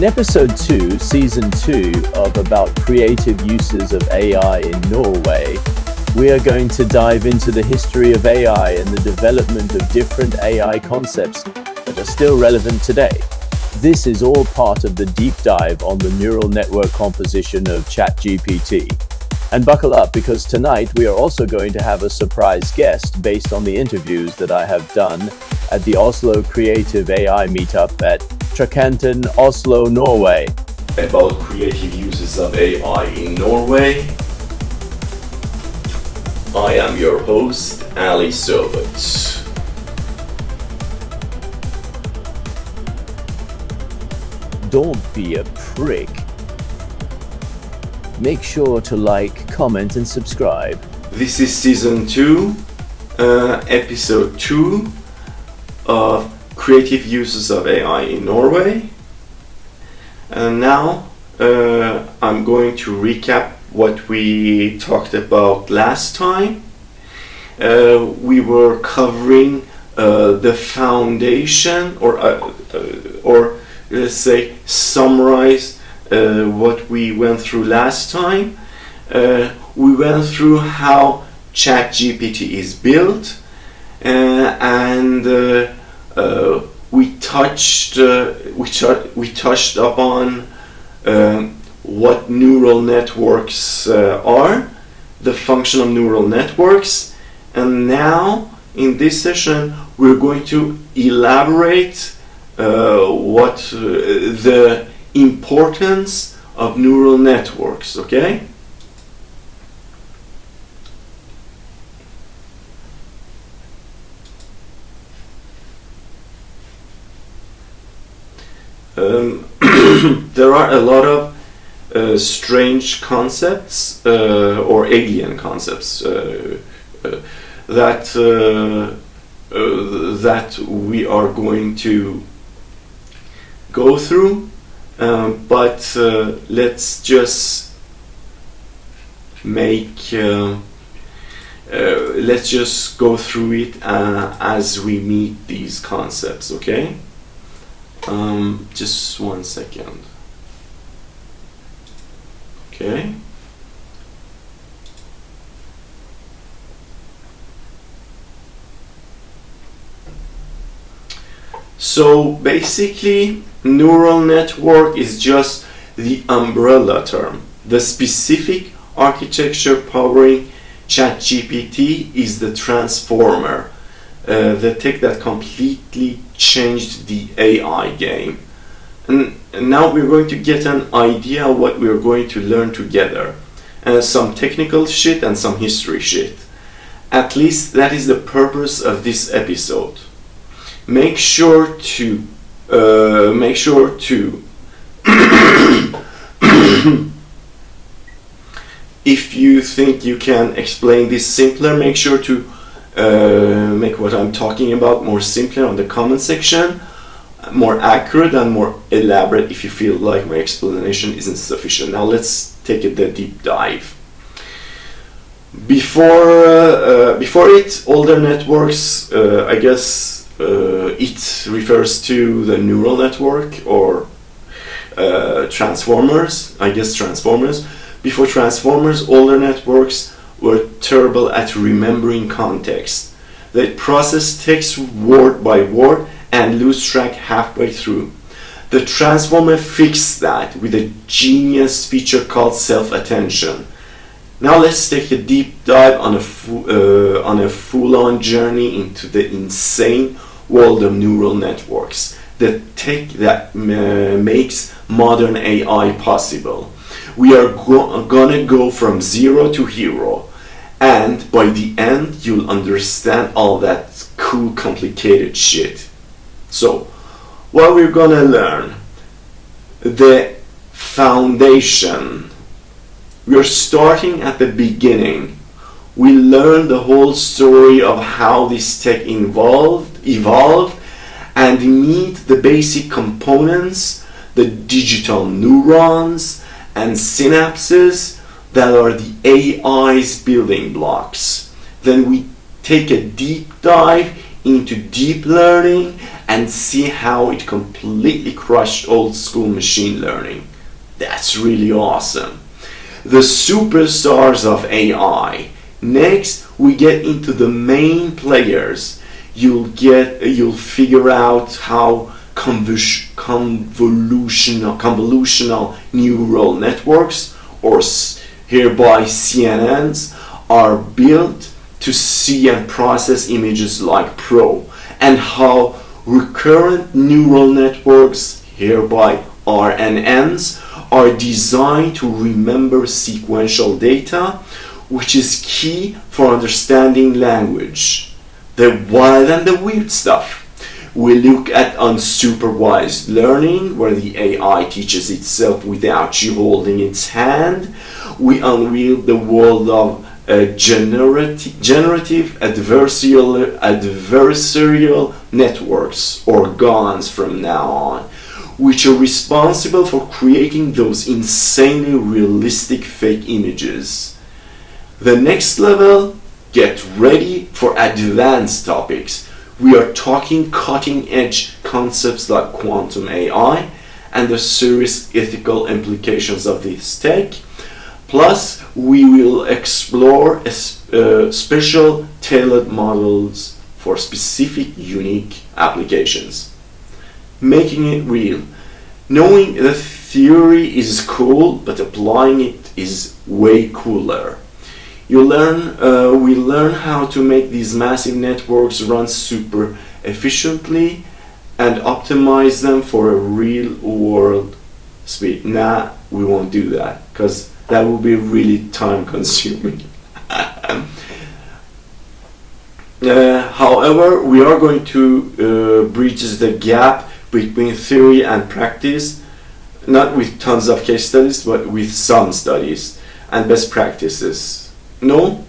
In episode 2, season 2 of About Creative Uses of AI in Norway, we are going to dive into the history of AI and the development of different AI concepts that are still relevant today. This is all part of the deep dive on the neural network composition of ChatGPT. And buckle up, because tonight we are also going to have a surprise guest based on the interviews that I have done at the Oslo Creative AI Meetup at Trekanten, Oslo, Norway. About creative uses of AI in Norway. I am your host, Ali Sobot. Don't be a prick. Make sure to like, comment and subscribe. This is season 2, episode 2 of creative uses of AI in Norway. And now I'm going to recap what we talked about last time. We were covering the foundation, or let's say summarize what we went through last time. We went through how ChatGPT is built, and we touched upon what neural networks are, the function of neural networks, and now in this session we're going to elaborate what the importance of neural networks, okay? There are a lot of strange concepts or alien concepts that we are going to go through, but let's just go through it as we meet these concepts, okay? Just 1 second. Okay. So basically, neural network is just the umbrella term. The specific architecture powering ChatGPT is the transformer, the tech that completely changed the AI game. And now we're going to get an idea of what we're going to learn together. Some technical shit and some history shit. At least that is the purpose of this episode. Make sure to if you think you can explain this simpler, make sure to make what I'm talking about more simpler on the comment section, more accurate and more elaborate if you feel like my explanation isn't sufficient. Now let's take the deep dive. Before it, older networks, I guess it refers to the neural network or transformers. I guess transformers. Before transformers, older networks were terrible at remembering context. They process text word by word and lose track halfway through. The transformer fixed that with a genius feature called self-attention. Now let's take a deep dive on a full-on journey into the insane world of neural networks, the tech that makes modern AI possible. We are gonna go from zero to hero, and by the end you'll understand all that cool complicated shit. So what we're gonna learn, the foundation. We're starting at the beginning. We learn the whole story of how this tech evolved and meet the basic components, the digital neurons and synapses that are the AI's building blocks. Then we take a deep dive into deep learning and see how it completely crushed old school machine learning. That's really awesome. The superstars of AI. Next, we get into the main players. You'll figure out how convolutional neural networks, or hereby CNNs, are built to see and process images like pro, and how recurrent neural networks, hereby RNNs, are designed to remember sequential data, which is key for understanding language. The wild and the weird stuff. We look at unsupervised learning, where the AI teaches itself without you holding its hand. We unveil the world of generative adversarial networks, or GANs from now on, which are responsible for creating those insanely realistic fake images. The next level, get ready for advanced topics. We are talking cutting-edge concepts like quantum AI and the serious ethical implications of this tech. Plus, we will explore special tailored models for specific unique applications. Making it real. Knowing the theory is cool, but applying it is way cooler. We learn how to make these massive networks run super efficiently and optimize them for a real world speed. Nah, we won't do that, because that will be really time consuming. However, we are going to bridge the gap between theory and practice, not with tons of case studies, but with some studies and best practices. No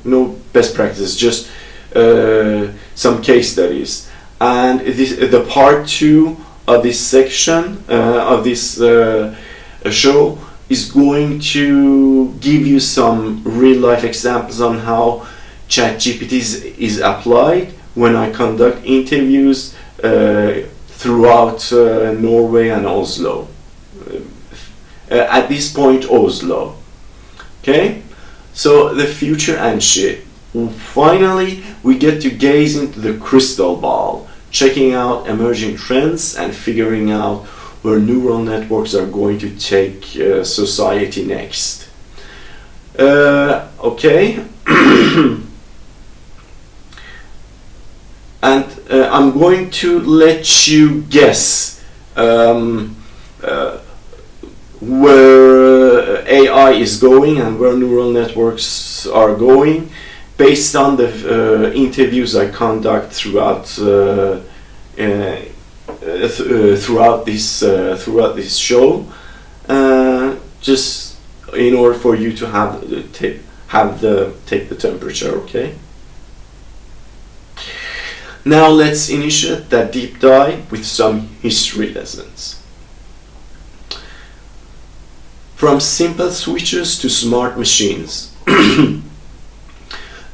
best practices, just some case studies. And the part 2 of this section of this show is going to give you some real life examples on how ChatGPT is applied when I conduct interviews throughout Norway and Oslo. At this point, Oslo. Okay? So the future and shit. Finally, we get to gaze into the crystal ball, checking out emerging trends and figuring out where neural networks are going to take society next. Okay. And I'm going to let you guess where AI is going and where neural networks are going, based on the interviews I conduct throughout this show, just in order for you to take the temperature. Okay. Now let's initiate that deep dive with some history lessons. From simple switches to smart machines.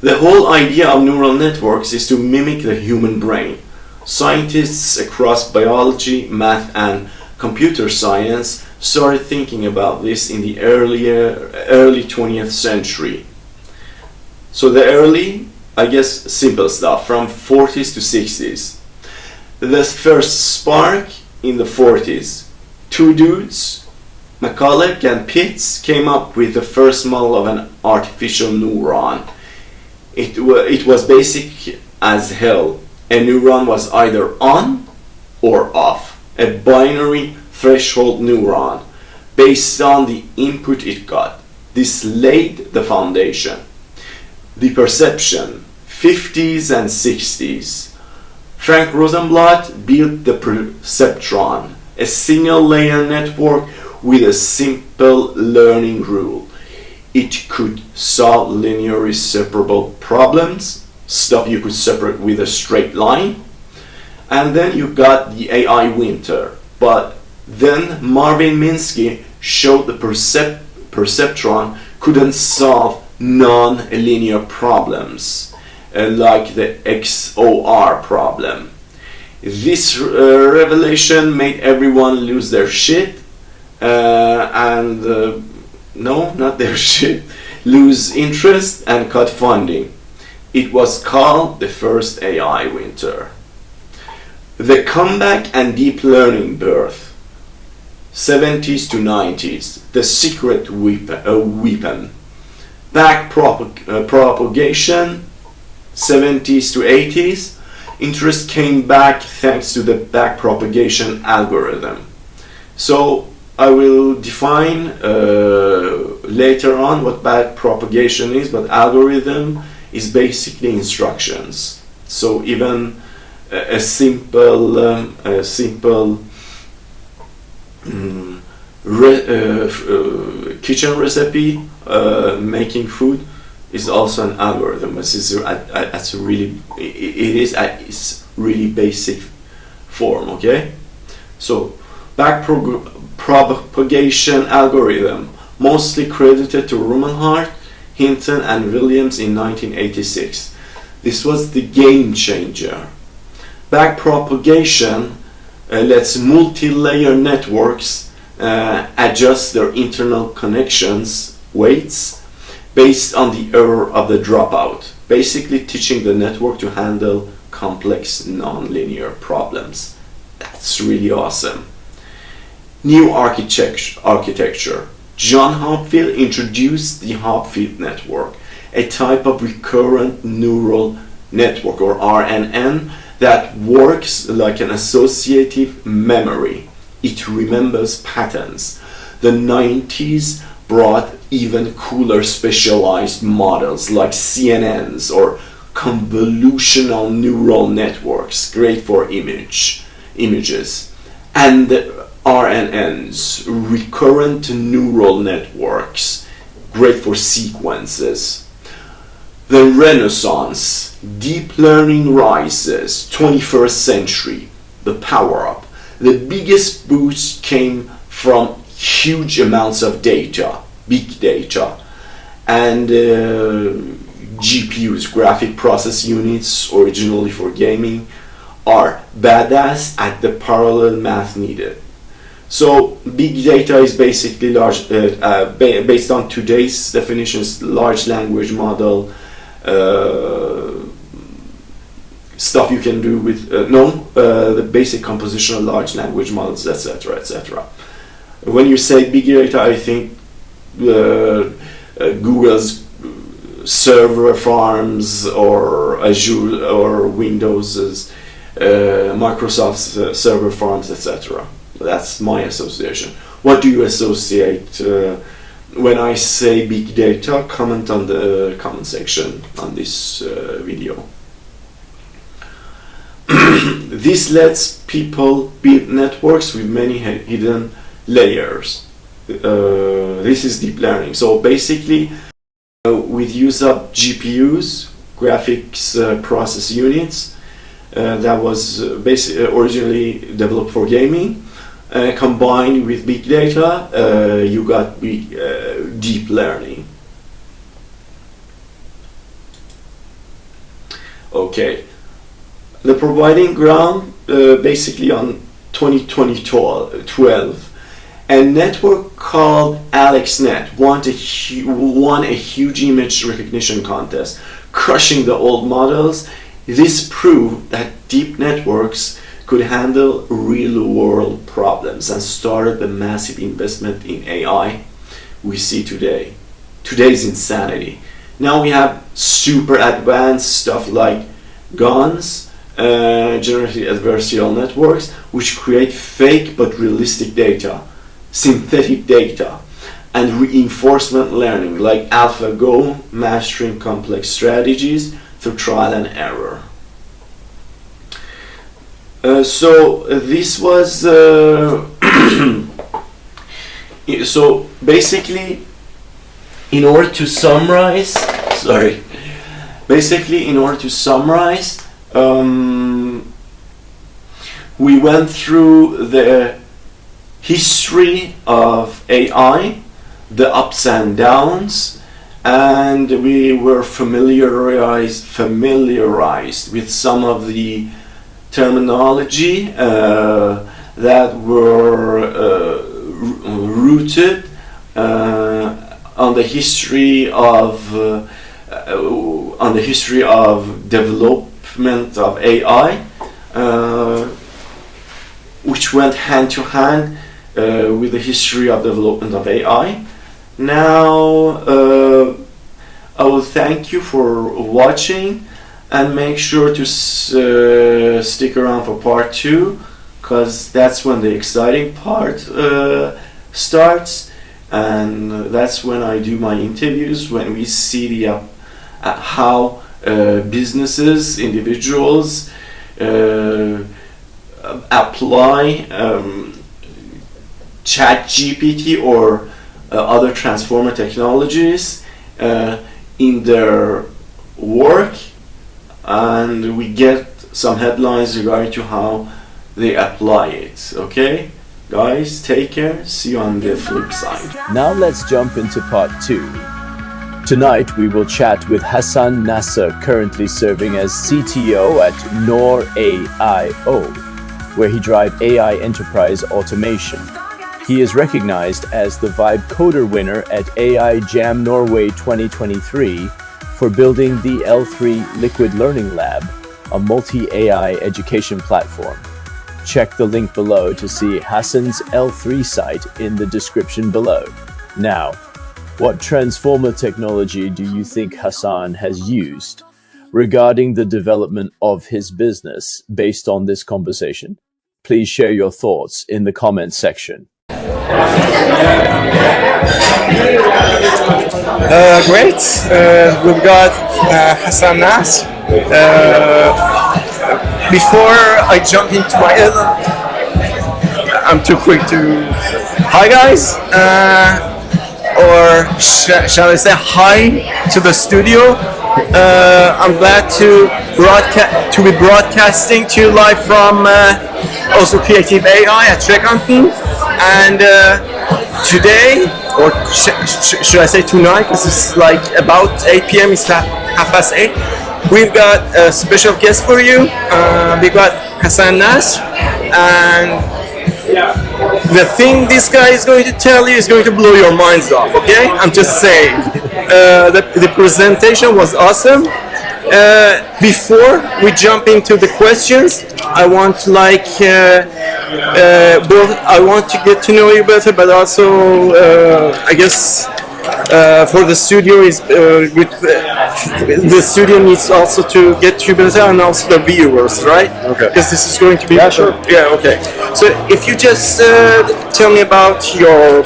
The whole idea of neural networks is to mimic the human brain. Scientists across biology, math, and computer science started thinking about this in the early 20th century. So the early, I guess, simple stuff, from 40s to 60s. The first spark in the 40s. Two dudes, McCulloch and Pitts, came up with the first model of an artificial neuron. It was basic as hell. A neuron was either on or off. A binary threshold neuron based on the input it got. This laid the foundation. The perception, 50s and 60s. Frank Rosenblatt built the perceptron, a single layer network with a simple learning rule. It could solve linearly separable problems, stuff you could separate with a straight line. And then you got the AI winter. But then Marvin Minsky showed the perceptron couldn't solve non-linear problems, like the XOR problem. This revelation made everyone lose their shit, no, not their shit, lose interest and cut funding. It was called the first AI winter. The comeback and deep learning birth, 70s to 90s, the secret weapon. Backpropagation, 70s to 80s, interest came back thanks to the backpropagation algorithm. So I will define later on what backpropagation is, but algorithm is basically instructions. So even a simple kitchen recipe, making food, is also an algorithm. It is at its really basic form. Okay, so backpropagation algorithm, mostly credited to Rumenhart, Hinton, and Williams in 1986. This was the game changer. Backpropagation lets multi-layer networks adjust their internal connections weights based on the error of the dropout, basically teaching the network to handle complex non-linear problems. That's really awesome. New architecture. John Hopfield introduced the Hopfield network, a type of recurrent neural network, or RNN, that works like an associative memory. It remembers patterns. The 90s brought even cooler specialized models like CNNs or convolutional neural networks, great for images, and RNNs, recurrent neural networks, great for sequences. The Renaissance, deep learning rises, 21st century, the power-up. The biggest boost came from huge amounts of data, big data, and GPUs, graphic process units, originally for gaming, are badass at the parallel math needed. So big data is basically large, based on today's definitions, large language model, stuff you can do with the basic composition of large language models, etc., etc. When you say big data, I think Google's server farms, or Azure or Windows's, Microsoft's server farms, etc. That's my association. What do you associate when I say big data? Comment on the comment section on this video. This lets people build networks with many hidden layers. This is deep learning. So basically, with use of GPUs, graphics process units, that was originally developed for gaming, combined with big data, you got deep learning. Okay, the providing ground basically on 2012, a network called AlexNet won a huge image recognition contest, crushing the old models. This proved that deep networks could handle real-world problems and started the massive investment in AI we see today. Today's insanity. Now we have super advanced stuff like GANs, generative adversarial networks, which create fake but realistic data, synthetic data, and reinforcement learning like AlphaGo, mastering complex strategies through trial and error. So this was so basically, in order to summarize, we went through the history of AI, the ups and downs, and we were familiarized with some of the terminology that were rooted on the history of development of AI, which went hand to hand with the history of development of AI. Now, I will thank you for watching, and make sure to stick around for part 2, because that's when the exciting part starts, and that's when I do my interviews, when we see the how businesses, individuals apply ChatGPT or other transformer technologies in their work, and we get some headlines regarding to how they apply it. Okay, guys, take care. See you on the flip side. Now let's jump into part 2. Tonight we will chat with Hassan Nasa, currently serving as CTO at NOR.ai.io, where he drives AI enterprise automation. He is recognized as the Vibe Coder winner at AI Jam Norway 2023 for building the L3 Liquid Learning Lab, a multi-AI education platform. Check the link below to see Hassan's L3 site in the description below. Now, what transformer technology do you think Hassan has used regarding the development of his business based on this conversation? Please share your thoughts in the comments section. Great. We've got Hassan Nasa. Before I jump into my I'm too quick to. Hi guys, or shall I say hi to the studio. I'm glad to be broadcasting to you live from also Creative AI at Trekanten. And today, or should I say tonight, because it's like about 8 p.m., it's 8:30, we've got a special guest for you. We've got Hassan Nasa, and the thing this guy is going to tell you is going to blow your minds off, okay? I'm just saying. The presentation was awesome. Before we jump into the questions, I want to I want to get to know you better, but also I guess for the studio is the studio needs also to get you better, and also the viewers, right? Okay. Because this is going to be sure. Yeah, okay. So if you just tell me about your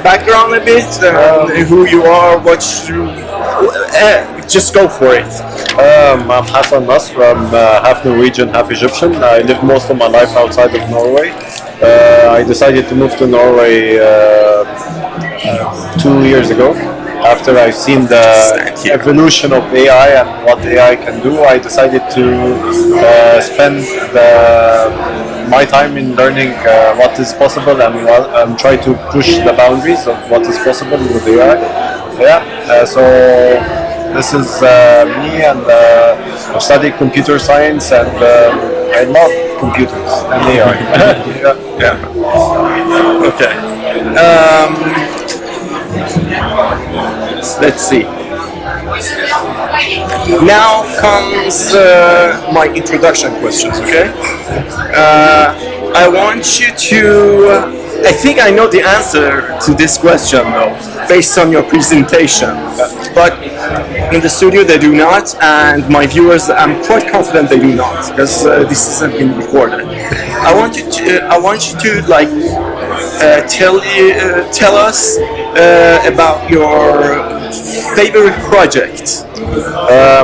background a bit, who you are, what you just go for it. I'm Hassan Nasa. I'm half Norwegian, half Egyptian. I lived most of my life outside of Norway. I decided to move to Norway 2 years ago. After I've seen the evolution of AI and what AI can do, I decided to spend my time in learning what is possible and try to push the boundaries of what is possible with AI. So this is me, and I've studied computer science, and I love computers and AI. Okay. Let's see. Now comes my introduction questions, okay? I want you to... I think I know the answer to this question, though, based on your presentation. But in the studio, they do not, and my viewers, I'm quite confident they do not, because this isn't being recorded. I want you to tell us about your favorite project.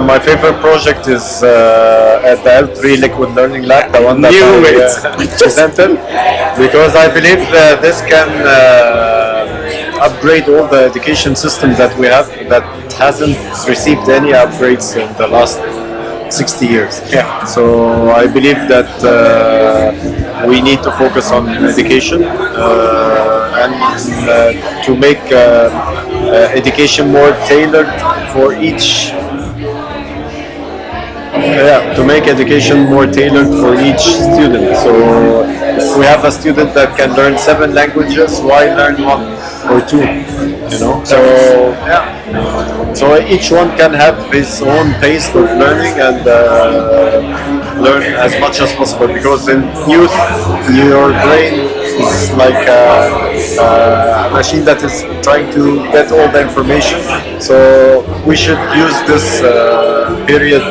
My favorite project is at the L3 Liquid Learning Lab, the one that I presented, because I believe this can upgrade all the education system that we have that hasn't received any upgrades in the last 60 years. Yeah. So I believe that we need to focus on education and to make education more tailored for each to make education more tailored for each student. So we have a student that can learn 7 languages, why learn 1 or 2? So so each one can have his own pace of learning and learn as much as possible, because in youth your brain is like a machine that is trying to get all the information. So we should use this period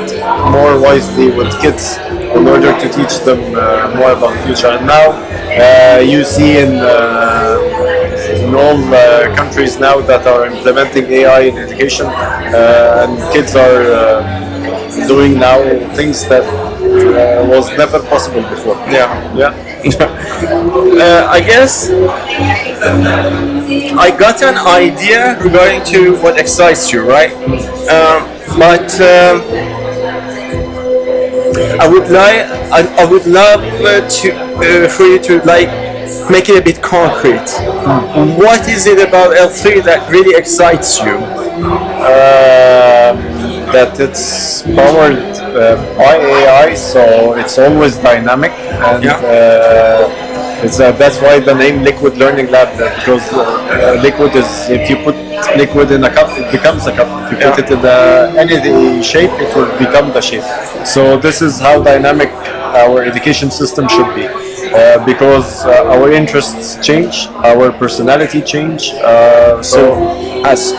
more wisely with kids in order to teach them more about the future. And now you see in all countries now that are implementing AI in education, and kids are doing now things that was never possible before. Yeah. I guess I got an idea regarding to what excites you, right? But I would love to for you to like make it a bit concrete. What is it about L3 that really excites you? That it's powered by AI, so it's always dynamic, and that's why the name Liquid Learning Lab, because liquid is, if you put liquid in a cup, it becomes a cup. If you put it in any shape, it will become the shape. So this is how dynamic our education system should be. Because our interests change, our personality change. So as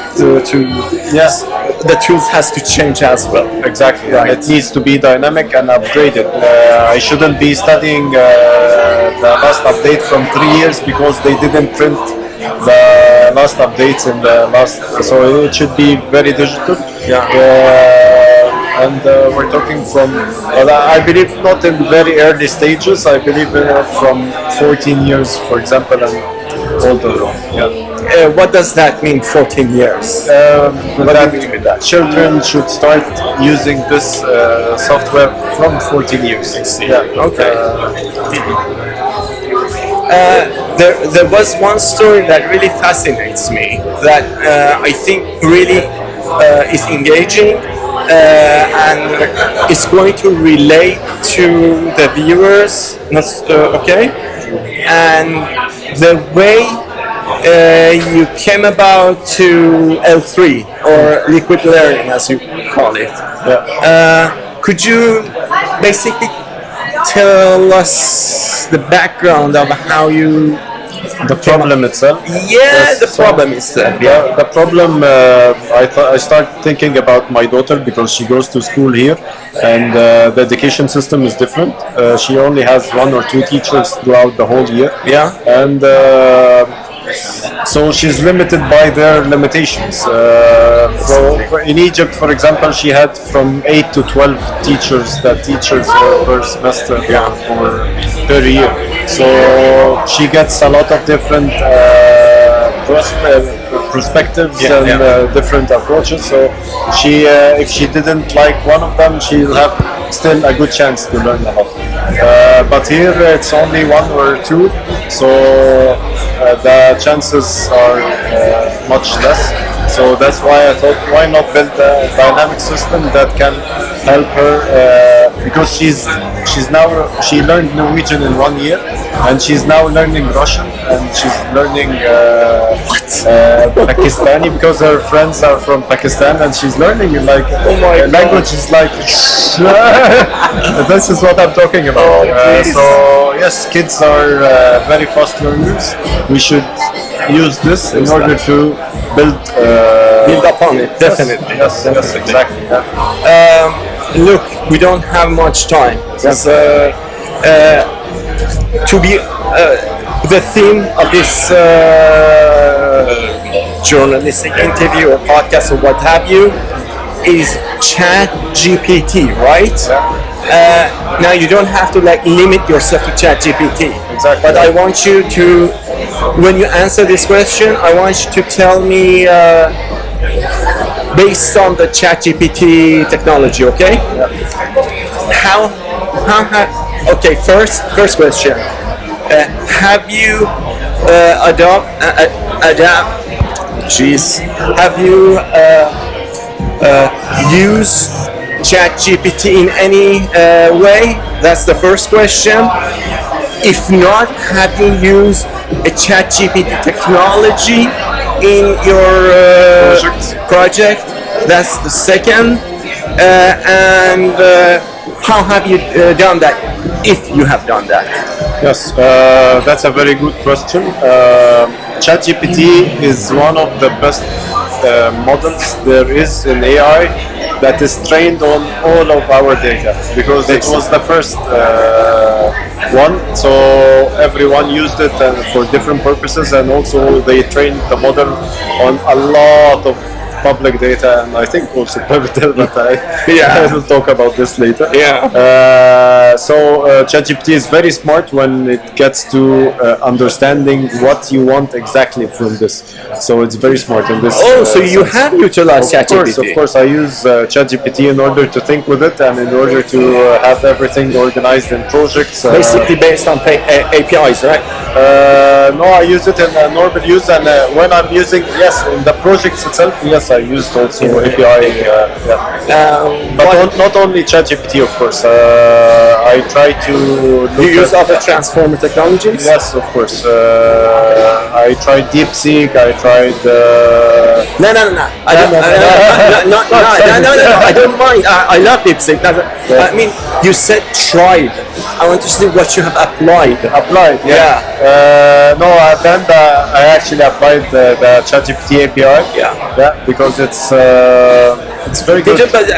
the tools has to change as well. Exactly. Right. It needs to be dynamic and upgraded. I shouldn't be studying the last update from 3 years because they didn't print the last updates in the last. So it should be very digital. And we're talking from, I believe, not in very early stages. I believe from 14 years, for example, and older. What does that mean, 14 years? That children should start using this software from 14 years. Okay. There was one story that really fascinates me, that I think really is engaging. And it's going to relate to the viewers, and the way you came about to L3, or liquid learning as you call it. Could you basically tell us the background of how you... The problem itself? The problem itself. The problem, I start thinking about my daughter because she goes to school here, and the education system is different. She only has 1 or 2 teachers throughout the whole year. And so she's limited by their limitations. In Egypt, for example, she had from 8 to 12 teachers that teaches her per semester or per year. So she gets a lot of different perspectives and different approaches. So she, if she didn't like one of them, she'll have still a good chance to learn a lot. But here it's only 1 or 2, so the chances are much less. So that's why I thought, why not build a dynamic system that can help her, because she learned Norwegian in 1 year, and she's now learning Russian, and she's learning Pakistani because her friends are from Pakistan, and she's learning like language is like this is what I'm talking about. So yes, kids are very fast learners. We should use this in order to build upon it. Definitely. Yes, exactly. Look, we don't have much time. To be the theme of this journalistic interview or podcast or what have you is ChatGPT, right? Now you don't have to limit yourself to ChatGPT. Exactly. But I want you to, when you answer this question, I want you to tell me based on the ChatGPT technology, okay? Okay, first question. Have you have you used ChatGPT in any way? That's the first question. If not, have you used a ChatGPT technology in your project? That's the second. And how have you done that, if you have done that? Yes, that's a very good question. ChatGPT is one of the best models there is in AI that is trained on all of our data, because it was the first one, so everyone used it for different purposes, and also they trained the model on a lot of public data, and I think also private data, but I will talk about this later. So ChatGPT is very smart when it gets to understanding what you want exactly from this. So it's very smart in this. So you have utilized ChatGPT? Of course, I use ChatGPT in order to think with it and in order to have everything organized in projects. Basically based on APIs, right? No, I use it in normal use, and when I'm using, in the projects itself, I used also API. But not only ChatGPT, of course. I try to. You use other transformer technologies? Yes, of course. I tried DeepSeek. I tried. No. I don't mind. I love DeepSeek. I mean, you said tried. I want to see what you have applied. No, then I actually applied the ChatGPT API. Because it's very good. But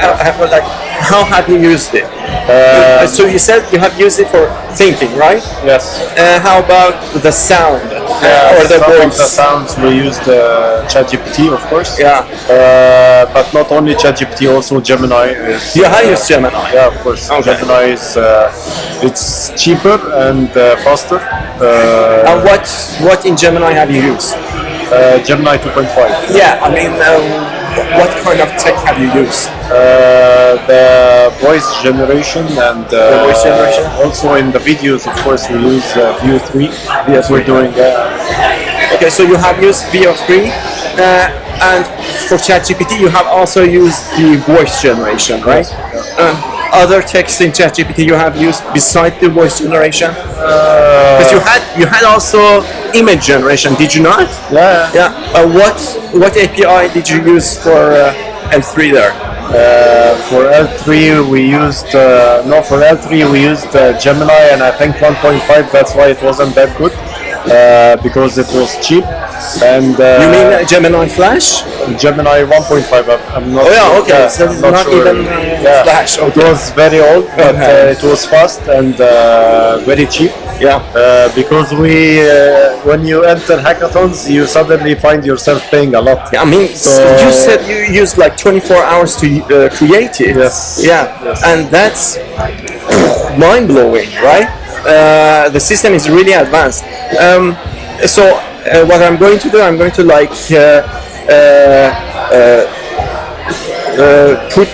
how have you used it? So you said you have used it for thinking, right? Yes. How about the sound or the voice? The sounds we used ChatGPT, of course. But not only ChatGPT, also Gemini is. You have used Gemini? Yeah, of course. Okay. Gemini is it's cheaper and faster. And what in Gemini have you used? Gemini 2.5. Yeah, I mean, what kind of tech have you used? The voice generation and also in the videos, of course, we use View 3. Yes, we're doing. Okay, so you have used View 3, and for ChatGPT, you have also used the voice generation, right? Other text in ChatGPT you have used besides the voice generation? Because you had also image generation, did you not? Yeah. What API did you use for L3 there? For L3 we used Gemini, and I think 1.5. That's why it wasn't that good, because it was cheap. And you mean Gemini Flash? Gemini 1.5. I'm not. Oh yeah, okay. Yeah, so not sure. even Flash. Okay. It was very old, but it was fast and very cheap. Because when you enter hackathons, you suddenly find yourself paying a lot. I mean, you said you used like 24 hours to create it. Yes. And that's mind blowing, right? The system is really advanced. What I'm going to do, I'm going to put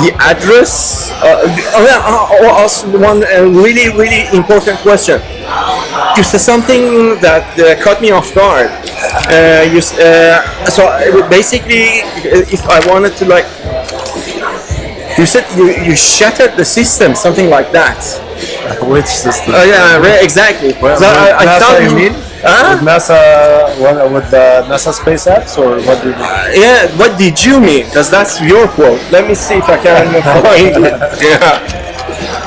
the address. Also one really important question. You said something that caught me off guard. So basically, if I wanted to you said you shattered the system, something like that. Which system? Exactly. So I thought you mean? With NASA, with the NASA space apps, or what did you mean? What did you mean? Because that's your quote. Let me see if I can find it.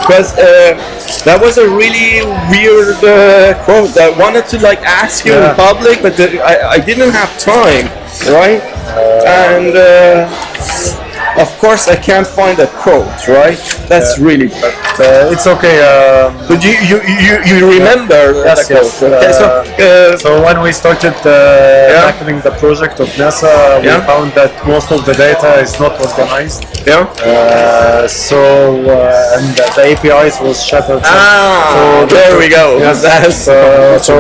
Because that was a really weird quote. I wanted to ask you in public, but I didn't have time, right? Of course, I can't find a quote, right? That's really. But it's okay. But you remember that quote? Okay, so when we started tackling the project of NASA, we found that most of the data is not organized. And the APIs was shattered. So there we go. Yes. So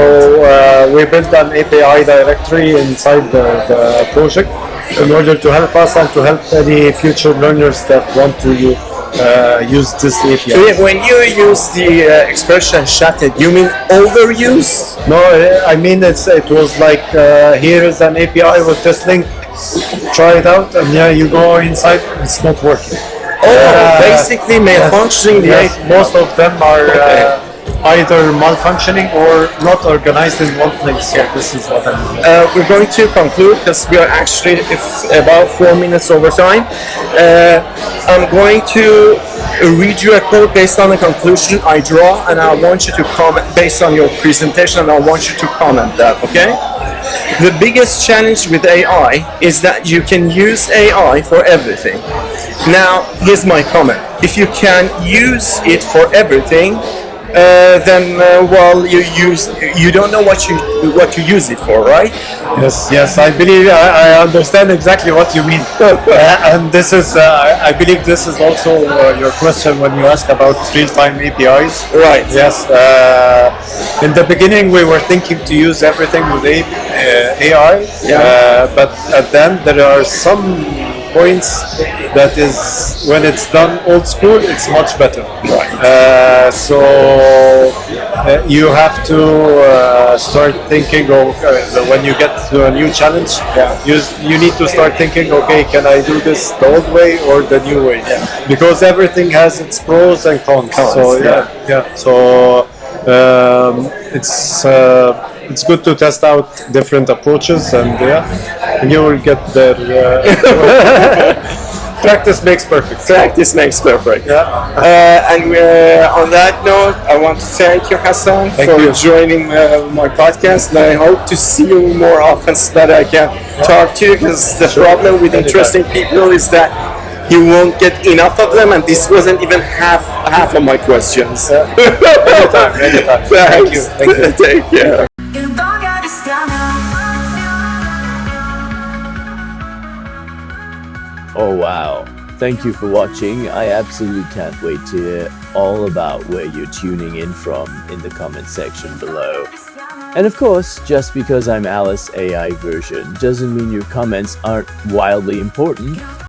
we built an API directory inside the project in order to help us and to help any future learners that want to use this API. So when you use the expression shattered, you mean overuse? No, I mean it was like here is an API with this link, try it out, and you go inside, it's not working. Basically malfunctioning the Yes, API. most of them are either malfunctioning or not organized in one place. So this is what I mean. We're going to conclude because we are actually about 4 minutes over time. I'm going to read you a quote based on the conclusion I draw, and I want you to comment based on your presentation, and I want you to comment that, okay? The biggest challenge with AI is that you can use AI for everything. Now, here's my comment. If you can use it for everything, then well, you don't know what you use it for, right? Yes, I believe I understand exactly what you mean, and this is I believe this is also your question when you ask about real-time APIs. Right. Yes. In the beginning, we were thinking to use everything with AI, but at then there are some points that is when it's done old school, it's much better. Right. So you have to start thinking of when you get to a new challenge. You need to start thinking, okay, can I do this the old way or the new way? Because everything has its pros and cons. So So it's good to test out different approaches, and you will get there. Practice makes perfect. Practice makes perfect. And on that note, I want to thank you, Hassan, for joining my podcast. And I hope to see you more often so that I can talk to you, because the problem with interesting people is that you won't get enough of them, and this wasn't even half of my questions. Anytime. Thank you. Take care. Oh wow, thank you for watching. I absolutely can't wait to hear all about where you're tuning in from in the comment section below. And of course, just because I'm Alice AI version doesn't mean your comments aren't wildly important.